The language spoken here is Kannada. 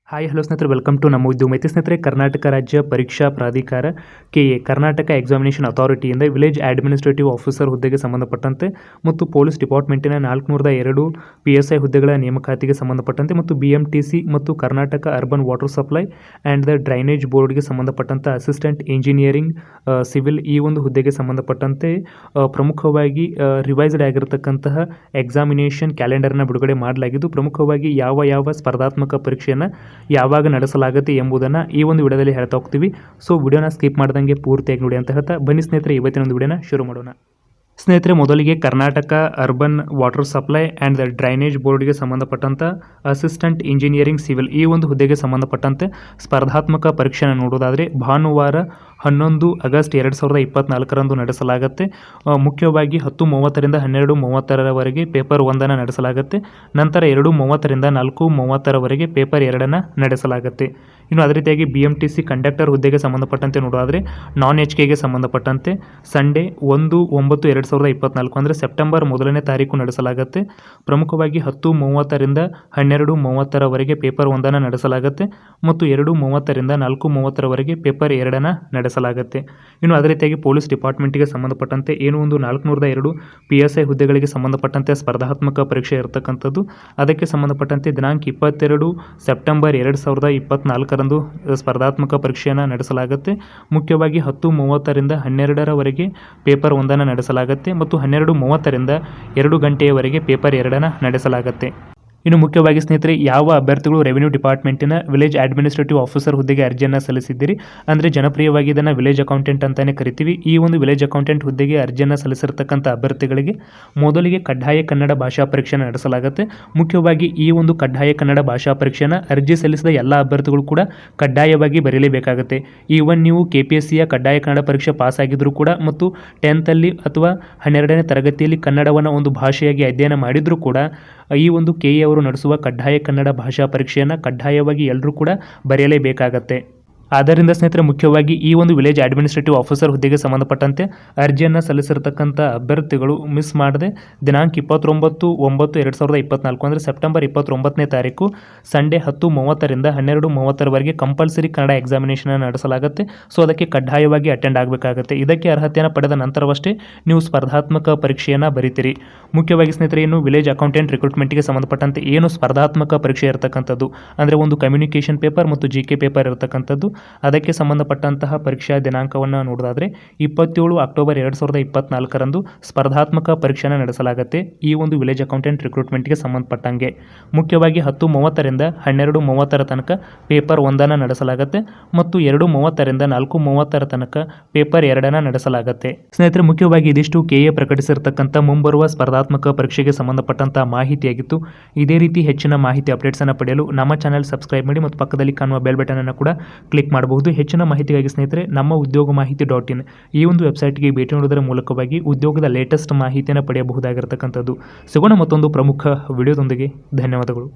ಹಾಯ್ ಹಲೋ ಸ್ನೇಹಿತರೆ, ವೆಲ್ಕಮ್ ಟು ನಮ್ಮ ಉದ್ಯೋಗ ಮಾಹಿತಿ. ಸ್ನೇಹಿತರೆ, ಕರ್ನಾಟಕ ರಾಜ್ಯ ಪರೀಕ್ಷಾ ಪ್ರಾಧಿಕಾರ KA ಕರ್ನಾಟಕ ಎಕ್ಸಾಮಿನೇಷನ್ ಅಥಾರಿಟಿಯಿಂದ ವಿಲೇಜ್ ಅಡ್ಮಿನಿಸ್ಟ್ರೇಟಿವ್ ಆಫೀಸರ್ ಹುದ್ದೆಗೆ ಸಂಬಂಧಪಟ್ಟಂತೆ ಮತ್ತು ಪೊಲೀಸ್ ಡಿಪಾರ್ಟ್ಮೆಂಟಿನ 402 PSI ಹುದ್ದೆಗಳ ನೇಮಕಾತಿಗೆ ಸಂಬಂಧಪಟ್ಟಂತೆ ಮತ್ತು BMTC ಮತ್ತು Karnataka urban water supply and the drainage ಬೋರ್ಡ್ಗೆ ಸಂಬಂಧಪಟ್ಟಂಥ ಅಸಿಸ್ಟೆಂಟ್ ಇಂಜಿನಿಯರಿಂಗ್ ಸಿವಿಲ್ ಈ ಒಂದು ಹುದ್ದೆಗೆ ಸಂಬಂಧಪಟ್ಟಂತೆ ಪ್ರಮುಖವಾಗಿ ರಿವೈಸ್ಡ್ ಆಗಿರತಕ್ಕಂತಹ ಎಕ್ಸಾಮಿನೇಷನ್ ಕ್ಯಾಲೆಂಡರ್ನ ಬಿಡುಗಡೆ ಮಾಡಲಾಗಿದ್ದು, ಪ್ರಮುಖವಾಗಿ ಯಾವ ಸ್ಪರ್ಧಾತ್ಮಕ ಪರೀಕ್ಷೆಯನ್ನು ಯಾವಾಗ ನಡೆಸಲಾಗುತ್ತೆ ಎಂಬುದನ್ನು ಈ ಒಂದು ವಿಡಿಯೋದಲ್ಲಿ ಹೇಳ್ತಾ ಹೋಗ್ತೀವಿ. ಸೊ ವಿಡಿಯೋನ ಸ್ಕಿಪ್ ಮಾಡ್ದಂಗೆ ಪೂರ್ತಿಯಾಗಿ ನೋಡಿ ಅಂತ ಹೇಳ್ತಾ ಬನ್ನಿ ಸ್ನೇಹಿತರೆ, ಇವತ್ತಿನ ಒಂದು ವಿಡಿಯೋನ ಶುರು ಮಾಡೋಣ. ಸ್ನೇಹಿತರೆ, ಮೊದಲಿಗೆ Karnataka urban water supply and the drainage ಬೋರ್ಡ್ಗೆ ಸಂಬಂಧಪಟ್ಟಂಥ ಅಸಿಸ್ಟೆಂಟ್ ಇಂಜಿನಿಯರಿಂಗ್ ಸಿವಿಲ್ ಈ ಒಂದು ಹುದ್ದೆಗೆ ಸಂಬಂಧಪಟ್ಟಂತೆ ಸ್ಪರ್ಧಾತ್ಮಕ ಪರೀಕ್ಷೆಯನ್ನು ನೋಡೋದಾದರೆ ಭಾನುವಾರ 11 ಆಗಸ್ಟ್ 2024 ನಡೆಸಲಾಗುತ್ತೆ. ಮುಖ್ಯವಾಗಿ 10:30ರಿಂದ 12:30 ಪೇಪರ್ 1 ನಡೆಸಲಾಗುತ್ತೆ. ನಂತರ 2:30ರಿಂದ 4:30 ಪೇಪರ್ 2 ನಡೆಸಲಾಗುತ್ತೆ. ಇನ್ನು ಅದೇ ರೀತಿಯಾಗಿ BMTC ಕಂಡಕ್ಟರ್ ಹುದ್ದೆಗೆ ಸಂಬಂಧಪಟ್ಟಂತೆ ನೋಡೋದಾದರೆ ನಾನ್ HKಗೆ ಸಂಬಂಧಪಟ್ಟಂತೆ ಸಂಡೇ 1/9/2024 ಅಂದರೆ ಸೆಪ್ಟೆಂಬರ್ 1ನೇ ತಾರೀಕು ನಡೆಸಲಾಗುತ್ತೆ. ಪ್ರಮುಖವಾಗಿ 10:30ರಿಂದ 12:30 ಪೇಪರ್ 1 ನಡೆಸಲಾಗುತ್ತೆ ಮತ್ತು 2:30ರಿಂದ 4:30 ಪೇಪರ್ 2 ನಡೆಸಲಾಗುತ್ತೆ. ಇನ್ನು ಅದೇ ರೀತಿಯಾಗಿ ಪೊಲೀಸ್ ಡಿಪಾರ್ಟ್ಮೆಂಟ್ಗೆ ಸಂಬಂಧಪಟ್ಟಂತೆ ಏನು ಒಂದು 402 PSI ಹುದ್ದೆಗಳಿಗೆ ಸಂಬಂಧಪಟ್ಟಂತೆ ಸ್ಪರ್ಧಾತ್ಮಕ ಪರೀಕ್ಷೆ ಇರತಕ್ಕಂಥದ್ದು. ಅದಕ್ಕೆ ಸಂಬಂಧಪಟ್ಟಂತೆ ದಿನಾಂಕ 22 ಸೆಪ್ಟೆಂಬರ್ 2024 ಸ್ಪರ್ಧಾತ್ಮಕ ಪರೀಕ್ಷೆಯನ್ನು ನಡೆಸಲಾಗುತ್ತೆ. ಮುಖ್ಯವಾಗಿ 10:30ರಿಂದ 12 ಪೇಪರ್ 1 ನಡೆಸಲಾಗುತ್ತೆ ಮತ್ತು 12:30ರಿಂದ 2 ಗಂಟೆಯವರೆಗೆ ಪೇಪರ್ 2 ನಡೆಸಲಾಗುತ್ತೆ. ಇನ್ನು ಮುಖ್ಯವಾಗಿ ಸ್ನೇಹಿತರೆ, ಯಾವ ಅಭ್ಯರ್ಥಿಗಳು ರೆವಿನ್ಯೂ ಡಿಪಾರ್ಟ್ಮೆಂಟಿನ ವಿಲೇಜ್ ಅಡ್ಮಿನಿಸ್ಟ್ರೇಟಿವ್ ಆಫೀಸರ್ ಹುದ್ದೆಗೆ ಅರ್ಜಿಯನ್ನು ಸಲ್ಲಿಸಿದ್ದೀರಿ, ಅಂದರೆ ಜನಪ್ರಿಯವಾಗಿ ಇದನ್ನು ವಿಲೇಜ್ ಅಕೌಂಟೆಂಟ್ ಅಂತಲೇ ಕರಿತೀವಿ. ಈ ಒಂದು ವಿಲೇಜ್ ಅಕೌಂಟೆಂಟ್ ಹುದ್ದೆಗೆ ಅರ್ಜಿಯನ್ನು ಸಲ್ಲಿಸಿರ್ತಕ್ಕಂಥ ಅಭ್ಯರ್ಥಿಗಳಿಗೆ ಮೊದಲಿಗೆ ಕಡ್ಡಾಯ ಕನ್ನಡ ಭಾಷಾ ಪರೀಕ್ಷೆಯನ್ನು ನಡೆಸಲಾಗುತ್ತೆ. ಮುಖ್ಯವಾಗಿ ಈ ಒಂದು ಕಡ್ಡಾಯ ಕನ್ನಡ ಭಾಷಾ ಪರೀಕ್ಷೆಯನ್ನು ಅರ್ಜಿ ಸಲ್ಲಿಸಿದ ಎಲ್ಲ ಅಭ್ಯರ್ಥಿಗಳು ಕೂಡ ಕಡ್ಡಾಯವಾಗಿ ಬರೀಲೇಬೇಕಾಗುತ್ತೆ. ಈವನ್ ನೀವು KPSCಯ ಕಡ್ಡಾಯ ಕನ್ನಡ ಪರೀಕ್ಷೆ ಪಾಸ್ ಆಗಿದ್ದರೂ ಕೂಡ ಮತ್ತು 10th ಅಥವಾ 12ನೇ ತರಗತಿಯಲ್ಲಿ ಕನ್ನಡವನ್ನು ಒಂದು ಭಾಷೆಯಾಗಿ ಅಧ್ಯಯನ ಮಾಡಿದರೂ ಕೂಡ ಈ ಒಂದು KA ಅವರು ನಡೆಸುವ ಕಡ್ಡಾಯ ಕನ್ನಡ ಭಾಷಾ ಪರೀಕ್ಷೆಯನ್ನು ಕಡ್ಡಾಯವಾಗಿ ಎಲ್ಲರೂ ಕೂಡ ಬರೆಯಲೇಬೇಕಾಗತ್ತೆ. ಆದ್ದರಿಂದ ಸ್ನೇಹಿತರೆ, ಮುಖ್ಯವಾಗಿ ಈ ಒಂದು ವಿಲೇಜ್ ಅಡ್ಮಿನಿಸ್ಟ್ರೇಟಿವ್ ಆಫೀಸರ್ ಹುದ್ದೆಗೆ ಸಂಬಂಧಪಟ್ಟಂತೆ ಅರ್ಜಿಯನ್ನು ಸಲ್ಲಿಸಿರ್ತಕ್ಕಂಥ ಅಭ್ಯರ್ಥಿಗಳು ಮಿಸ್ ಮಾಡದೆ ದಿನಾಂಕ 29/9/2024 ಅಂದರೆ ಸೆಪ್ಟೆಂಬರ್ 29ನೇ ತಾರೀಕು ಸಂಡೇ 10:30ರಿಂದ 12:30 ಕಂಪಲ್ಸರಿ ಕನ್ನಡ ಎಕ್ಸಾಮಿನೇಷನ್ ನಡೆಸಲಾಗುತ್ತೆ. ಸೊ ಅದಕ್ಕೆ ಕಡ್ಡಾಯವಾಗಿ ಅಟೆಂಡ್ ಆಗಬೇಕಾಗುತ್ತೆ. ಇದಕ್ಕೆ ಅರ್ಹತೆಯನ್ನು ಪಡೆದ ನಂತರವಷ್ಟೇ ನೀವು ಸ್ಪರ್ಧಾತ್ಮಕ ಪರೀಕ್ಷೆಯನ್ನು ಬರೀತೀರಿ. ಮುಖ್ಯವಾಗಿ ಸ್ನೇಹಿತರೆ, ಇನ್ನು ವಿಲೇಜ್ ಅಕೌಂಟೆಂಟ್ ರಿಕ್ರೂಟ್ಮೆಂಟ್ಗೆ ಸಂಬಂಧಪಟ್ಟಂತೆ ಏನು ಸ್ಪರ್ಧಾತ್ಮಕ ಪರೀಕ್ಷೆ ಇರತಕ್ಕಂಥದ್ದು ಅಂದರೆ ಒಂದು ಕಮ್ಯುನಿಕೇಷನ್ ಪೇಪರ್ ಮತ್ತು GK ಪೇಪರ್ ಇರತಕ್ಕಂಥದ್ದು. ಅದಕ್ಕೆ ಸಂಬಂಧಪಟ್ಟಂತಹ ಪರೀಕ್ಷಾ ದಿನಾಂಕವನ್ನು ನೋಡೋದಾದರೆ 27 ಅಕ್ಟೋಬರ್ 2024 ಸ್ಪರ್ಧಾತ್ಮಕ ಪರೀಕ್ಷೆಯನ್ನು ನಡೆಸಲಾಗುತ್ತೆ. ಈ ಒಂದು ವಿಲೇಜ್ ಅಕೌಂಟೆಂಟ್ ರಿಕ್ರೂಟ್ಮೆಂಟ್ಗೆ ಸಂಬಂಧಪಟ್ಟಂಗೆ ಮುಖ್ಯವಾಗಿ 10:30ರಿಂದ 12:30 ತನಕ ಪೇಪರ್ 1 ನಡೆಸಲಾಗುತ್ತೆ ಮತ್ತು 2:30ರಿಂದ 4:30 ತನಕ ಪೇಪರ್ 2 ನಡೆಸಲಾಗುತ್ತೆ. ಸ್ನೇಹಿತರೆ, ಮುಖ್ಯವಾಗಿ ಇದಿಷ್ಟು KA ಪ್ರಕಟಿಸಿರ್ತಕ್ಕಂಥ ಮುಂಬರುವ ಸ್ಪರ್ಧಾತ್ಮಕ ಪರೀಕ್ಷೆಗೆ ಸಂಬಂಧಪಟ್ಟಂತಹ ಮಾಹಿತಿಯಾಗಿತ್ತು. ಇದೇ ರೀತಿ ಹೆಚ್ಚಿನ ಮಾಹಿತಿ ಅಪ್ಡೇಟ್ಸನ್ನು ಪಡೆಯಲು ನಮ್ಮ ಚಾನೆಲ್ ಸಬ್ಸ್ಕ್ರೈಬ್ ಮಾಡಿ ಮತ್ತು ಪಕ್ಕದಲ್ಲಿ ಕಾಣುವ ಬೆಲ್ ಬಟನ್ ಅನ್ನು ಕೂಡ ಕ್ಲಿಕ್ ಮಾಡಬಹುದು. ಹೆಚ್ಚಿನ ಮಾಹಿತಿಗಾಗಿ ಸ್ನೇಹಿತರೆ, ನಮ್ಮ ಉದ್ಯೋಗ ಮಾಹಿತಿ .in ಈ ಒಂದು ವೆಬ್ಸೈಟ್ಗೆ ಭೇಟಿ ನೀಡುವುದರ ಮೂಲಕವಾಗಿ ಉದ್ಯೋಗದ ಲೇಟೆಸ್ಟ್ ಮಾಹಿತಿಯನ್ನು ಪಡೆಯಬಹುದಾಗಿರತಕ್ಕಂಥದ್ದು. ಸಿಗೋಣ ಮತ್ತೊಂದು ಪ್ರಮುಖ ವಿಡಿಯೋದೊಂದಿಗೆ. ಧನ್ಯವಾದಗಳು.